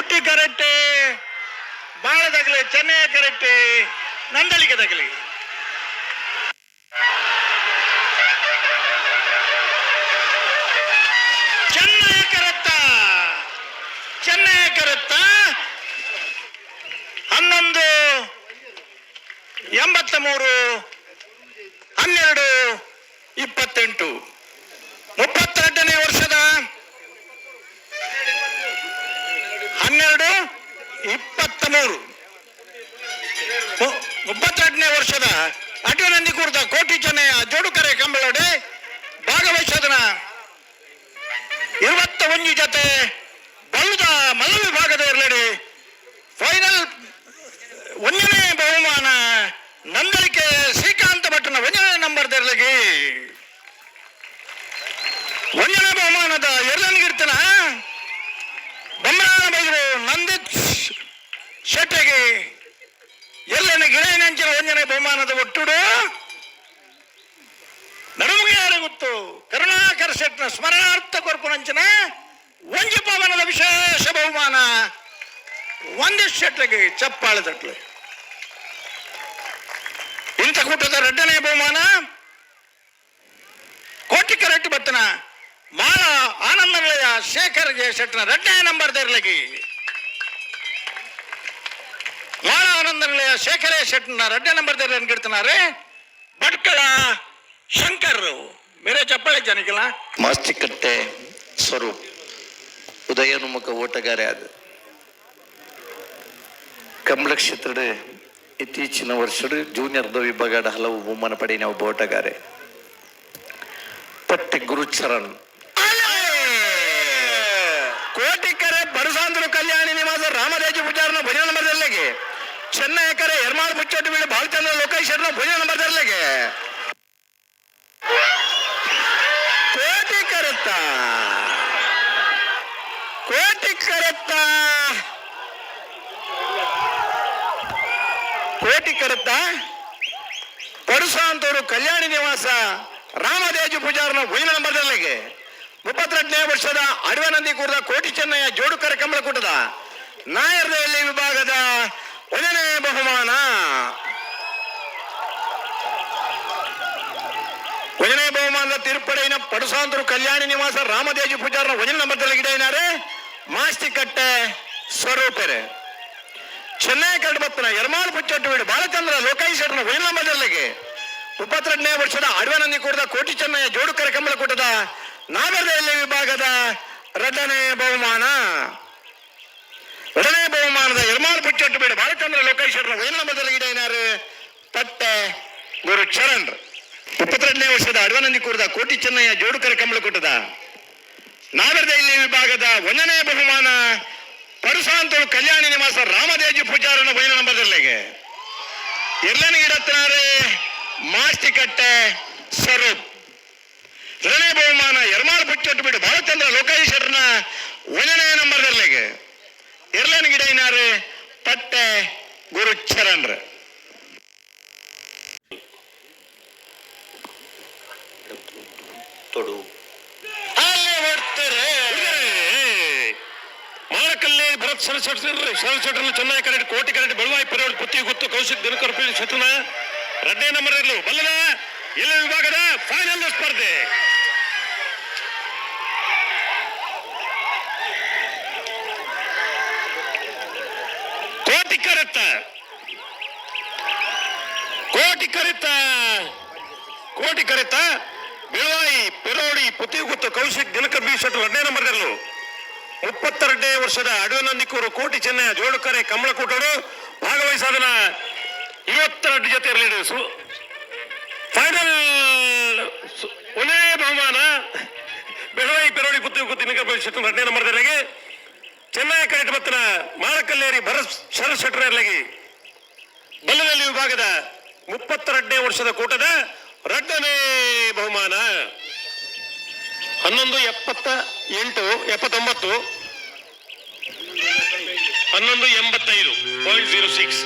ಕೋಟಿ ಕರೆಕ್ಟೆ, ಬಾಳದಾಗಲಿ, ಚೆನ್ನೈ ಕರೆಕ್ಟೆ, ನಂದಳಿಗೆದಾಗಲಿ. ಚೆನ್ನೈ ಕರೆತ್ತ 11-83-12-28 32ನೇ ವರ್ಷದ 12-23 ವರ್ಷದ ಅಡ್ವನಂದಿ ಕೂರ್ದ ಕೋಟಿ ಚೆನ್ನಯ್ಯ ಜೋಡುಕರೆ ಕಂಬಳಡೆ ಭಾಗವಹಿಸೋದನ 21 ಜೊತೆ ಬಲ್ಲದ ಮಲ್ಲ ವಿಭಾಗದ ಎರಲೆಡೆ ಫೈನಲ್ 1ನೇ ಬಹುಮಾನ ನಂದಳಿಕೆ ಶ್ರೀಕಾಂತ ಭಟ್ನ 1ನೇ ನಂಬರ್ ದೆರ್ಲಗಿ 1ನೇ ಬಹುಮಾನದ ಎರಲನಿಗಿರ್ತನ ಬೊಮ್ಮನ ಬೈದರು ನಂದಿತ್ ಶೆಟ್ಟಿಗೆ ಎಲ್ಲನ ಗಿಳೆನಂಚಿನ 1ನೇ ಬಹುಮಾನದ ಒಟ್ಟುಡು ನಡುಮುಗೆ ಯಾರು ಗೊತ್ತು ಕರುಣಾಕರ ಶೆಟ್ನ ಸ್ಮರಣಾರ್ಥ ಕೊರ್ಪುನಂಚಿನ ಒಂಜಿ ಪವನದ ವಿಶೇಷ ಬಹುಮಾನ ಒಂದಿಷ್ಟು ಶೆಟ್ಲಿಗೆ ಚಪ್ಪಾಳೆ ತಟ್ಲೆ. ಇಂಥ ಕೂಟದ 2ನೇ ಬಹುಮಾನ ಕೋಟಿ ಕರೆಕ್ಟ್ ಬತ್ತನ ಮಾಳ ಆನಂದ ನಿಲಯ ಶೇಖರ್ ಶೆಟ್ನ 2ನೇ ನಂಬರ್ ದೇರ್ಲಗಿ ಮಾಳ ಆನಂದ ನಿಲಯ ಶೇಖರ ಶೆಟ್ನ 2ನೇ ನಂಬರ್ ದೇರ್ ಗಿಡ್ತಾನೆ ಭಟ್ಕಳ ಶಂಕರ್ ಮೇರೆ ಚಪ್ಪಾಳೆ ಜನಕ್ಕಿಲ್ಲ. ಮಾಸ್ತಿಕಟ್ಟೆ ಸ್ವರೂಪ್ ಉದಯೋನ್ಮುಖ ಓಟಗಾರ ಆದ ಕಂಬಳ ಕ್ಷೇತ್ರದ ಇತ್ತೀಚಿನ ವರ್ಷದ ಜೂನಿಯರ್ದ ವಿಭಾಗದ ಹಲವು ಬಹುಮಾನ ಪಡೆಯ ಒಬ್ಬ ಓಟಗಾರೆ ಪಟ್ಟೆ ಗುರುಚರಣ್ ಕೋಟಿಕರೆ ಬರಸಾಂದ್ರ ಕಲ್ಯಾಣಿ ನಿವಾಸ ರಾಮರಾಜ ಪೂಜಾರನ 1ನೇ ನಂಬರ್ ದೆರ್ಲೆಗೆ ಚೆನ್ನೈ ಕರೆ ಎರ್ಮಾಳ್ ಮುಚ್ಚಟ್ಟು ಬೀಳು ಬಾಲಚಂದ್ರ ಲೋಕೇಶ್ವರನ 1ನೇ ನಂಬರ್ ದೆರ್ಲೆಗೆ ಕೋಟಿ ಕರೆತ್ತ ಪಡುಸಾಂತೂರು ಕಲ್ಯಾಣಿ ನಿವಾಸ ರಾಮದೇಜು ಪೂಜಾರನ 1ನೇ ನಂಬರ್ ದೆರ್ಲೆಗೆ 32ನೇ ವರ್ಷದ ಅಡವನಂದಿ ಕೂರ್ದ ಕೋಟಿ ಚೆನ್ನಯ್ಯ ಜೋಡುಕರ ಕಂಬಳಕೂಟದ ನಾಯರ್ದಲ್ಲಿ ವಿಭಾಗದ 1ನೇ ಬಹುಮಾನ 1ನೇ ಬಹುಮಾನದ ತಿರುಪಡೆಯಿನ ಪಡುಸಾಂತೂರು ಕಲ್ಯಾಣಿ ನಿವಾಸ ರಾಮದೇಜು ಪೂಜಾರನ 1ನೇ ನಂಬರ್ ದೆರ್ಲೆಗಿಡೇನಾರೆ ಮಾಸ್ತಿಕಟ್ಟೆ ಸ್ವರೂಪರೆ ಚೆನ್ನೈ ಕಡ್ಬತ್ತನ ಎರ್ಮಾಳ್ ಪುಚ್ಚಟ್ಟು ಬೀಡು ಬಾಲಚಂದ್ರ ಲೋಕೇಶ್ವರನ 1ನೇ ನಂಬರ್ ದೆರ್ಲೆಗೆ 32ನೇ ವರ್ಷದ ಅಡವನಂದಿ ಕೂರ್ದ ಕೋಟಿ ಚೆನ್ನಯ್ಯ ಜೋಡುಕರ ಕಂಬಳಕೂಟದ ನಾಗರದಲ್ಲಿ ವಿಭಾಗದ 2ನೇ ಬಹುಮಾನ 2ನೇ ಬಹುಮಾನದ ಎರ್ಮಾಳ್ ಪುಚ್ಚಟ್ಟು ಬೀಡು ಬಾಲಚಂದ್ರ ಲೋಕೇಶ್ವರನ 1ನೇ ನಂಬರ್ ದೆರ್ಲೆಗಿಡೇನಾರೆ ಪಟ್ಟೆ ಗುರು ಚರಣ್ 32ನೇ ವರ್ಷದ ಅಡವನಂದಿ ಕೂರ್ದ ಕೋಟಿ ಚೆನ್ನಯ್ಯ ಜೋಡುಕರ ಕಂಬಳಕೂಟದ ನಾಗರದಲ್ಲಿ ವಿಭಾಗದ 1ನೇ ಬಹುಮಾನ ಪಡುಸಾಂತೂರು ಕಲ್ಯಾಣಿ ನಿವಾಸ ರಾಮದೇಜು ಪೂಜಾರನ 1ನೇ ನಂಬರ್ ದೆರ್ಲೆಗೆ ಎರಲನಿಗಿಡತ್ತನಾರೆ ಮಾಸ್ತಿಕಟ್ಟೆ ಸ್ವರೂಪ್ 2ನೇ ಬಹುಮಾನ ಎರ್ಮಾಳ್ ಪುಚ್ಚಟ್ಟು ಬಿಡು ಬಾಲಚಂದ್ರ ಲೋಕೇಶ್ವರನ 1ನೇ ನಂಬರ್ ದೆರ್ಲೆಗೆ ಎರಲನಿಗಿಡೈನಾರೆ ಪಟ್ಟೆ ಗುರುಚರಣ್ ತೊಡು ಮಾಳಕಲ್ಲಿ ಭರತ್ ಶರಣ ಚೆನ್ನೈ ಕರೆಕ್ಟ್ ಕೋಟಿ ಕರೆಕ್ಟ್ ಬೆಳವಾಯಿ ಪೆರೋಡ್ ಪುತ್ತಿ ಗುತ್ತು ಕೌಶಿಕ್ ದಿನಕರ್ ಶತ್ರುನ 2ನೇ ನಂಬರ್ ಇರಲು ಬಲ್ಲದ ಎಲ್ಲ ವಿಭಾಗದ ಫೈನಲ್ ಸ್ಪರ್ಧೆ ಕೋಟಿ ಕರೆತ ಬೆಳವಾಯಿ ಪೆರೋಡಿ ಪುತ್ತಿ ಗುತ್ತು ಕೌಶಿಕ್ ದಿನಕರ್ ಶತ್ರು 2ನೇ ನಂಬರ್ ಇರಲು 32ನೇ ವರ್ಷದ ಅಡವನಂದಿಕೂರು ಕೋಟಿ ಚೆನ್ನಯ್ಯ ಜೋಡುಕರೆ ಕಂಬಳಕೂಟರು ಭಾಗವಹಿಸಾದನ 22 ಜೊತೆ ಇರಲಿ ಫೈನಲ್ 1ನೇ ಬಹುಮಾನ ಬೆಳವಾಯಿ ಪೆರೋಡಿ ಪುತ್ತಿ ಗುತ್ತು ದಿನಕರ್ 2ನೇ ನಂಬರ್ ದೆರ್ಲೆಗೆ ಚೆನ್ನೈ ಕರೆಕ್ಟ್ ಬತ್ತನ ಮಾಳಕಲ್ಲೇರಿ ಭರತ್ ಶರಣ ಶೆಟ್ರ ಇರಲಿ ಬಲ್ಲದಲ್ಲಿ ವಿಭಾಗದ 32ನೇ ವರ್ಷದ ಕೂಟದ 2ನೇ ಬಹುಮಾನ 11-78-79 11-85.06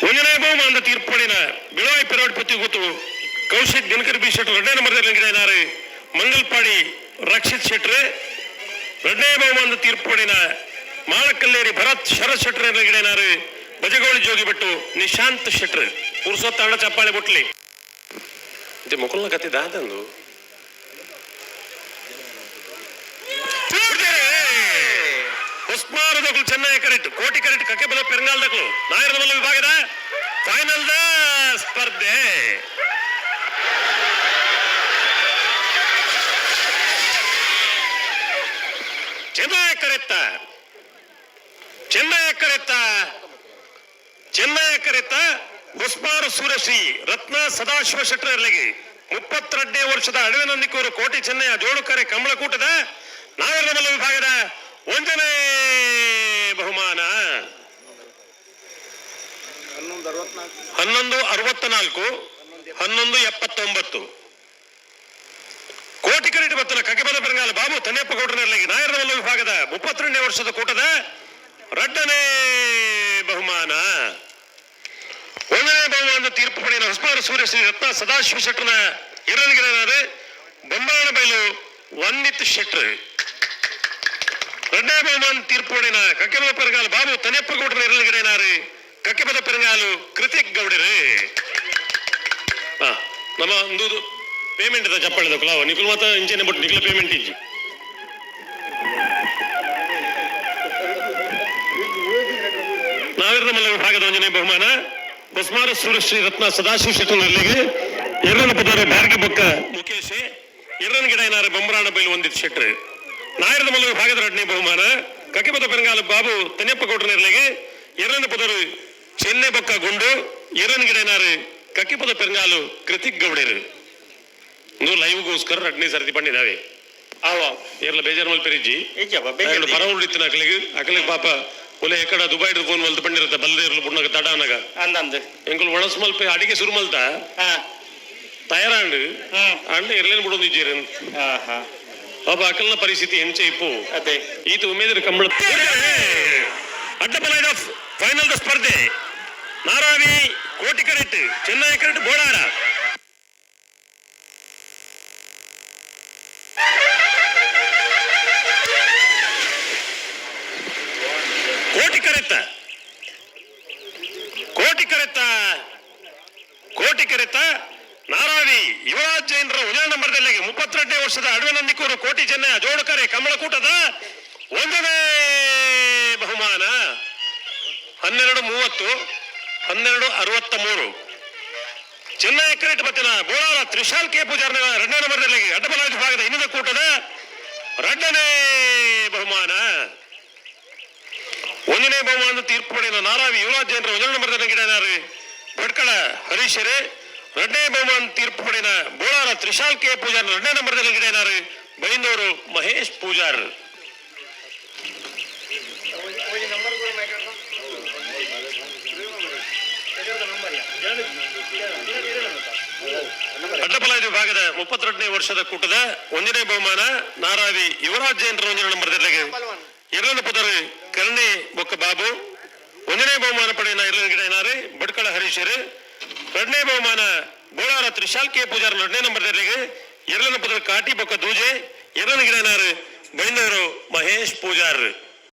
1ನೇ ಬಹುಮಾನದ ತೀರ್ಪಡಿನ ಬೆಳವಾಯಿ ಪೆರೋಡ್ ಪುತ್ತಿ ಗುತ್ತು ಕೌಶಿಕ್ ದಿನಕರ್ ಶೆಟ್ರು 2ನೇ ನಂಬರ್ ಮಂಗಲ್ಪಾಡಿ ರಕ್ಷಿತ್ ಶೆಟ್ರು 2ನೇ ಬಹುಮಾನದ ತೀರ್ಪಡಿನ ಮಾಳಕಲ್ಲೇರಿ ಭರತ್ ಶರತ್ ಶೆಟ್ರ್ ಗಿಡೇನಾರು ಬಜಗೋಳಿ ಜೋಗಿ ಬಿಟ್ಟು ನಿಶಾಂತ್ ಶೆಟ್ರ್ ಪುರುಷೋತ್ತಮ ಚಪ್ಪಾಳೆ ಬುಟ್ಲಿ ಇದು ಮುಕುಲ್ನ ಕತ್ತಿದ ಅದಂದು ಉಸ್ಮಾನದಗಳು ಚೆನ್ನೈ ಕರೆಕ್ಟ್ ಕೋಟಿ ಕರೆಕ್ಟ್ ಕಕ್ಕೆ ಬಲ ಪೆರಂಗಾಲ್ದಗಳು ನಾಯರದ ವಿಭಾಗದ ಫೈನಲ್ ದ ಸ್ಪರ್ಧೆ ಚೆನ್ನೈ ಕರೆತ್ತ ಉಸ್ಮಾನ ಸೂರ್ಯಶ್ರೀ ರತ್ನ ಸದಾಶಿವ ಶೆಟ್ಟರ್ ಇರಲಿಗೆ 32ನೇ ವರ್ಷದ ಅಡವಿನಂದಿಕೂರು ಕೋಟಿ ಚೆನ್ನೈಯ ಜೋಡುಕರೆ ಕಮಲಕೂಟದ ನಾಗರಮಲ್ಲ ವಿಭಾಗದ 1ನೇ ಬಹುಮಾನ 1164 1179 ಕೋಟಿ ಕರೆಕ್ಟ್ ಬತ್ತಲ ಕಗೆಬಲ ಬೆರಂಗಾಲ ಬಾಬು ತನ್ನೆಪ್ಪ ಗೌಡರಲ್ಲಿ ನಾಯರಮಲ್ಲ ವಿಭಾಗದ 32ನೇ ವರ್ಷದ ಕೂಟದ 2ನೇ ಬಹುಮಾನ 1ನೇ ಬಹುಮಾನದ ತೀರ್ಪು ಪಡೆದ ಉಸ್ಮಾನ ಸೂರ್ಯಶ್ರೀ ರತ್ನ ಸದಾಶಿವ ಶೆಟ್ಟರ್ನ ಎರಡನೇ ಬೊಂಬಾಣ ಬೈಲು ವಂದಿತ್ ಶೆಟ್ರ್ 2ನೇ ಬಹುಮಾನ ತೀರ್ಪು ಪಡೆದ ಕಕ್ಕೆಬಲ ಪೆರಂಗಾಲ ಬಾಬು ತನ್ನೆಪ್ಪ ಗೌಡರ ಎರಡನೇ ಕಕ್ಕೆಬಲ ಪೆರಂಗಾಲು ಕೃತಿಕ್ ಗೌಡರು ನಮ್ಮ ಒಂದು ಪೇಮೆಂಟ್ ಇದೆ ಚಪ್ಪಾಳೆ ಕುಲಾವ ನಿಖಲ್ ಮಾತ್ರ ಇಂಚೆನೆ ಬಿಟ್ಟು ನಿಖಲ ಪೇಮೆಂಟ್ ಇಜ್ಜಿ ನಾವಿರ್ನಮಲ್ಲ ವಿಭಾಗದ 1ನೇ ಬಹುಮಾನ ಉಸ್ಮಾನ ಸೂರ್ಯಶ್ರೀ ರತ್ನ ಸದಾಶಿವ ಶೆಟ್ಟರ್ನಲ್ಲಿಗೆ ಎರಡನೇ ಪದಾರ ಬ್ಯಾರ್ಗೆ ಬೊಕ್ಕ ಮುಖೇಶ್ ಎರಡನೇ ಗಿಡ ಏನಾರು ಬೊಂಬರಾಣ ಬೈಲು ವಂದಿತ್ ಶೆಟ್ರ್ ನಾಯರಮಲ್ಲ ವಿಭಾಗದ 2ನೇ ಬಹುಮಾನ ಕಕ್ಕೆಬದ ಪೆರಂಗಾಲ ಬಾಬು ತನ್ನೆಪ್ಪ ಗೌಡರಲ್ಲಿಗೆ ಎರಡನೇ ಪದರು ಚೆನ್ನೈ ಬೊಕ್ಕ ಗುಂಡು ಎರಡನೇ ಗಿಡ ಏನಾರು ಕಕ್ಕೆಪದ ಪೆರಂಗಾಲು ಕೃತಿಕ್ ಗೌಡರು ಒಂದು ಲೈವ್ಗೋಸ್ಕರ 2ನೇ ಸರ್ತಿ ಪಂಡಿದಾವೆ ಆವ ಏರ್ಲ ಬೇಜಾರು ಮಲ್ ಪೆರಿಜ್ಜಿ ಪರ ಉಳಿತಿನ ಅಕಲಿಗೆ ಪಾಪ ಒಲೆ ಎಕಡ ದುಬೈ ಫೋನ್ ಮಲ್ತು ಪಂಡಿರುತ್ತೆ ಬಲ್ಲದೆ ಇರಲು ಪುಣ್ಣಗ ತಡ ಅನ್ನಗ ಎಂಕಲ್ ಒಣಸ್ ಮಲ್ಪೆ ಅಡಿಗೆ ಶುರು ಮಲ್ತ ತಯಾರಾಂಡು ಅಂಡ್ ಇರ್ಲೇನು ಬಿಡೋದು ಇಜ್ಜೀರ ಪಾಪ ಅಕಲ್ನ ಪರಿಸ್ಥಿತಿ ಹೆಂಚೆ ಇಪ್ಪು ಅದೇ ಈತ ಉಮೇದ್ರ ಕಂಬಳ ಅಡ್ಡಬಲ ಫೈನಲ್ ಸ್ಪರ್ಧೆ ನಾರಾವಿ ಕೋಟಿ ಕರೆಕ್ಟ್ ಚೆನ್ನೈ ಕರೆಕ್ಟ್ ಬೋಡಾರ ಕೋಟಿ ಕರೆತ್ತ ನಾರಾವಿ ಯುವರಾಜ್ ಜೈನ್ರ 1ನೇ ನಂಬರ್ದಲ್ಲಿ 32ನೇ ವರ್ಷದ ಅಡವಿನಂದಿಕೂರು ಕೋಟಿ ಚೆನ್ನೈ ಜೋಡುಕರೆ ಕಮಲಕೂಟದ 1ನೇ ಬಹುಮಾನ 1230 1263 ಚೆನ್ನೈ ಕರೆಕ್ಟ್ ಬತ್ತಿನ ಬೋಳಾರ ತ್ರಿಶಾಲ್ ಕೆ ಪೂಜಾರ್ 2ನೇ ನಂಬರ್ದಲ್ಲಿ ಅಡ್ಡಬಲ ವಿಭಾಗದ ಇನ್ನೊಂದು ಕೂಟದ 2ನೇ ಬಹುಮಾನ 1ನೇ ಬಹುಮಾನದ ತೀರ್ಪು ಪಡೆದ ನಾರಾವಿ ಯುವರಾಜ್ ಜೈನ್ರ 1ನೇ ನಂಬರ್ದಲ್ಲಿ ಗಿಡನಾರು ಭಟ್ಕಳ ಹರೀಶರೇ 2ನೇ ಬಹುಮಾನ ತೀರ್ಪು ಪಡೆದ ಬೋಳಾರ ತ್ರಿಶಾಲ್ ಕೆ ಪೂಜಾರ್ 2ನೇ ನಂಬರ್ದಲ್ಲಿ ಗಿಡನಾರು ಬೈಂದೂರು ಮಹೇಶ್ ಪೂಜಾರ್ ಅಡ್ಡಬಲ ವಿಭಾಗದ 32ನೇ ವರ್ಷದ ಕೂಟದ 1ನೇ ಬಹುಮಾನ ನಾರಾವಿ ಯುವರಾಜ್ ಜೈನ್ರ 1ನೇ ನಂಬರ್ದಲ್ಲಿ ಎರಡನೇ ಪದರು ಕರ್ಣಿ ಬೊಕ್ಕ ಬಾಬು 1ನೇ ಬಹುಮಾನ ಪಡೆಯ ಎರಡನೇ ಗಿಡ ಏನಾರು ಭಟ್ಕಳ ಹರೀಶರು 2ನೇ ಬಹುಮಾನ ಬೋಳಾರ ತ್ರಿಶಾಲ್ ಕೆ ಪೂಜಾರ್ 2ನೇ ನಂಬರ್ದಲ್ಲಿ ಎರಡನೇ ಪದರು ಕಾಟಿ ಬೊಕ್ಕ ದೂಜೆ ಎರಡನೇ ಗಿಡ ಏನಾರು ಬೈಂದೂರು ಮಹೇಶ್ ಪೂಜಾರ್